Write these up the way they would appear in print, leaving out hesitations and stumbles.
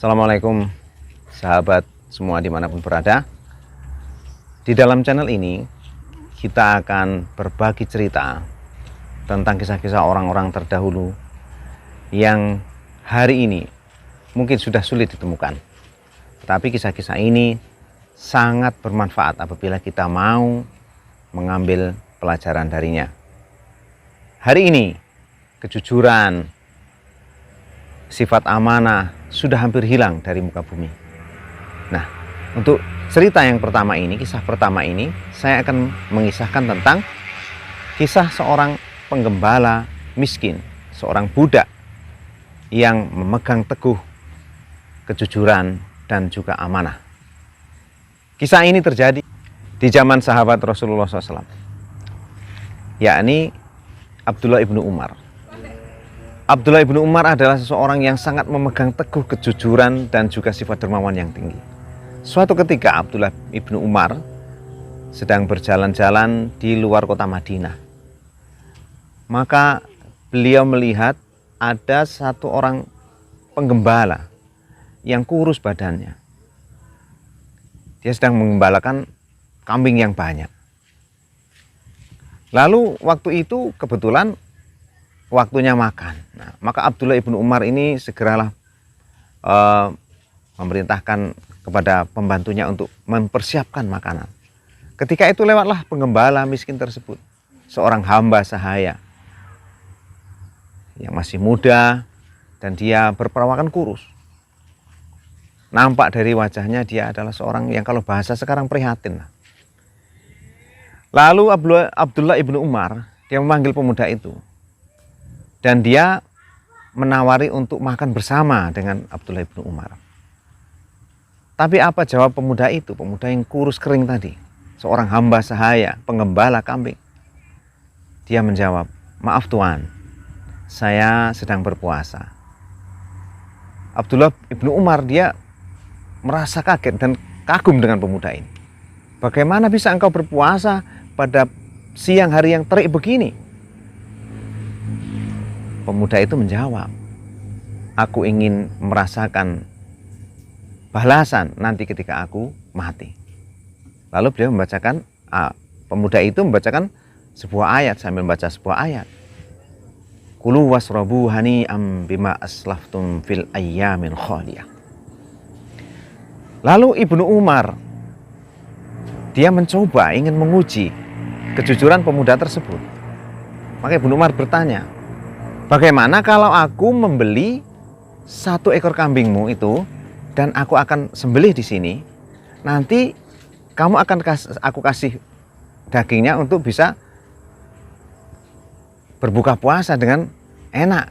Assalamualaikum sahabat semua dimanapun berada. Di dalam channel ini kita akan berbagi cerita tentang kisah-kisah orang-orang terdahulu yang hari ini mungkin sudah sulit ditemukan. Tetapi kisah-kisah ini sangat bermanfaat apabila kita mau mengambil pelajaran darinya. Hari ini kejujuran, sifat amanah sudah hampir hilang dari muka bumi. Nah, untuk cerita yang pertama ini, kisah pertama ini, saya akan mengisahkan tentang kisah seorang penggembala miskin, seorang budak yang memegang teguh kejujuran dan juga amanah. Kisah ini terjadi di zaman sahabat Rasulullah SAW, yakni Abdullah ibnu Umar. Abdullah ibnu Umar adalah seseorang yang sangat memegang teguh kejujuran dan juga sifat dermawan yang tinggi. Suatu ketika Abdullah ibnu Umar sedang berjalan-jalan di luar kota Madinah. Maka beliau melihat ada satu orang penggembala yang kurus badannya. Dia sedang menggembalakan kambing yang banyak. Lalu waktu itu kebetulan waktunya makan. Nah, maka Abdullah ibnu Umar ini segeralah memerintahkan kepada pembantunya untuk mempersiapkan makanan. Ketika itu lewatlah penggembala miskin tersebut, seorang hamba sahaya yang masih muda dan dia berperawakan kurus. Nampak dari wajahnya dia adalah seorang yang kalau bahasa sekarang prihatin. Lalu Abdullah ibnu Umar dia memanggil pemuda itu. Dan dia menawari untuk makan bersama dengan Abdullah ibnu Umar. Tapi apa jawab pemuda itu? Pemuda yang kurus kering tadi. Seorang hamba sahaya, penggembala kambing. Dia menjawab, "Maaf Tuan, saya sedang berpuasa." Abdullah ibnu Umar dia merasa kaget dan kagum dengan pemuda ini. Bagaimana bisa engkau berpuasa pada siang hari yang terik begini? Pemuda itu menjawab, "Aku ingin merasakan balasan nanti ketika aku mati." Lalu beliau membacakan, pemuda itu membacakan sebuah ayat sambil membaca sebuah ayat. "Kulu wasrabu hani'am bima aslaftum fil ayyamin khaliyah." Lalu Ibnu Umar dia mencoba ingin menguji kejujuran pemuda tersebut. Maka Ibnu Umar bertanya, "Bagaimana kalau aku membeli 1 ekor kambingmu itu dan aku akan sembelih di sini? Nanti kamu akan aku kasih dagingnya untuk bisa berbuka puasa dengan enak,"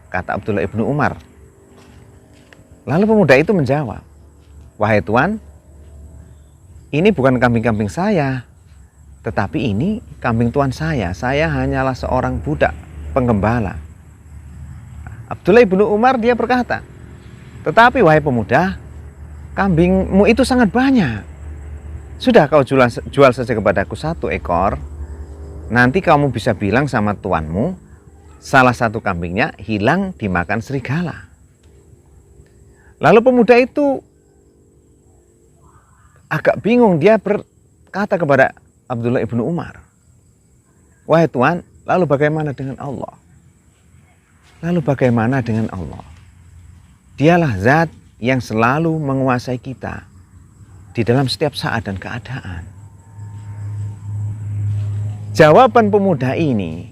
kata Abdullah ibnu Umar. Lalu pemuda itu menjawab, "Wahai Tuan, ini bukan kambing-kambing saya, tetapi ini kambing tuan saya. Saya hanyalah seorang budak penggembala." Abdullah ibnu Umar dia berkata, "Tetapi wahai pemuda, kambingmu itu sangat banyak. Sudah kau jual saja kepadaku 1 ekor. Nanti kamu bisa bilang sama tuanmu, salah satu kambingnya hilang dimakan serigala." Lalu pemuda itu agak bingung. Dia berkata kepada Abdullah ibnu Umar, "Wahai Tuan, lalu bagaimana dengan Allah? Lalu bagaimana dengan Allah? Dialah zat yang selalu menguasai kita di dalam setiap saat dan keadaan." Jawaban pemuda ini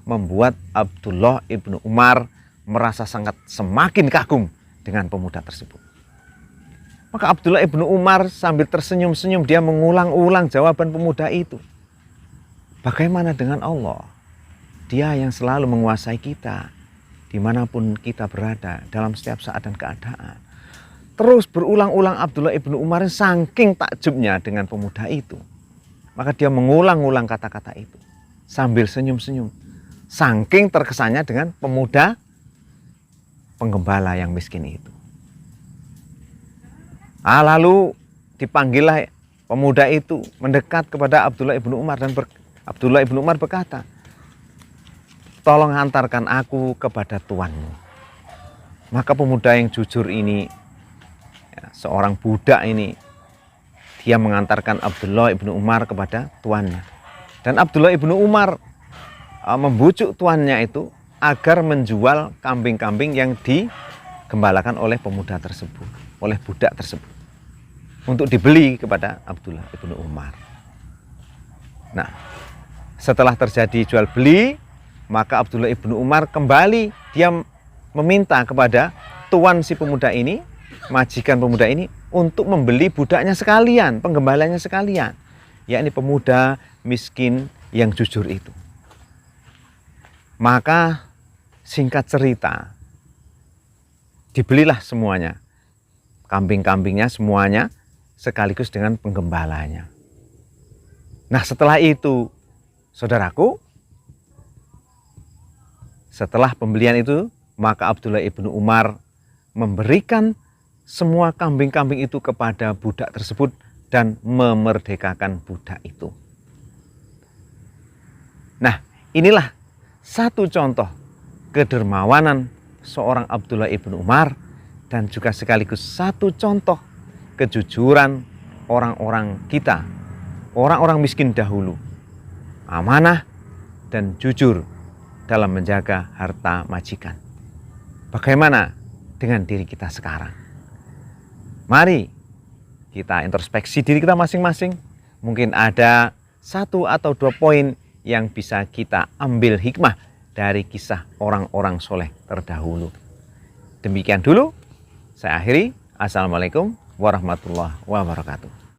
membuat Abdullah ibnu Umar merasa sangat semakin kagum dengan pemuda tersebut. Maka Abdullah ibnu Umar sambil tersenyum-senyum dia mengulang-ulang jawaban pemuda itu. Bagaimana dengan Allah? Dia yang selalu menguasai kita dimanapun kita berada dalam setiap saat dan keadaan. Terus berulang-ulang Abdullah ibnu Umar saking takjubnya dengan pemuda itu. Maka dia mengulang-ulang kata-kata itu sambil senyum-senyum. Saking terkesannya dengan pemuda penggembala yang miskin itu. Lalu dipanggillah pemuda itu mendekat kepada Abdullah ibnu Umar dan Abdullah ibnu Umar berkata, "Tolong hantarkan aku kepada tuanmu." Maka pemuda yang jujur ini seorang budak ini, dia mengantarkan Abdullah ibnu Umar kepada tuannya. Dan Abdullah ibnu Umar membujuk tuannya itu agar menjual kambing-kambing yang digembalakan oleh pemuda tersebut, oleh budak tersebut, untuk dibeli kepada Abdullah ibnu Umar. Nah, setelah terjadi jual beli, maka Abdullah ibnu Umar kembali, dia meminta kepada tuan si pemuda ini, majikan pemuda ini, untuk membeli budaknya sekalian, penggembalanya sekalian, yakni pemuda miskin yang jujur itu. Maka singkat cerita, dibelilah semuanya, kambing-kambingnya semuanya, sekaligus dengan penggembalanya. Nah, setelah itu, saudaraku, setelah pembelian itu, maka Abdullah ibnu Umar memberikan semua kambing-kambing itu kepada budak tersebut dan memerdekakan budak itu. Nah, inilah satu contoh kedermawanan seorang Abdullah ibnu Umar, dan juga sekaligus satu contoh kejujuran orang-orang kita, orang-orang miskin dahulu, amanah dan jujur dalam menjaga harta majikan. Bagaimana dengan diri kita sekarang? Mari kita introspeksi diri kita masing-masing. Mungkin ada 1 atau 2 poin yang bisa kita ambil hikmah dari kisah orang-orang soleh terdahulu. Demikian dulu, saya akhiri. Assalamualaikum warahmatullahi wabarakatuh.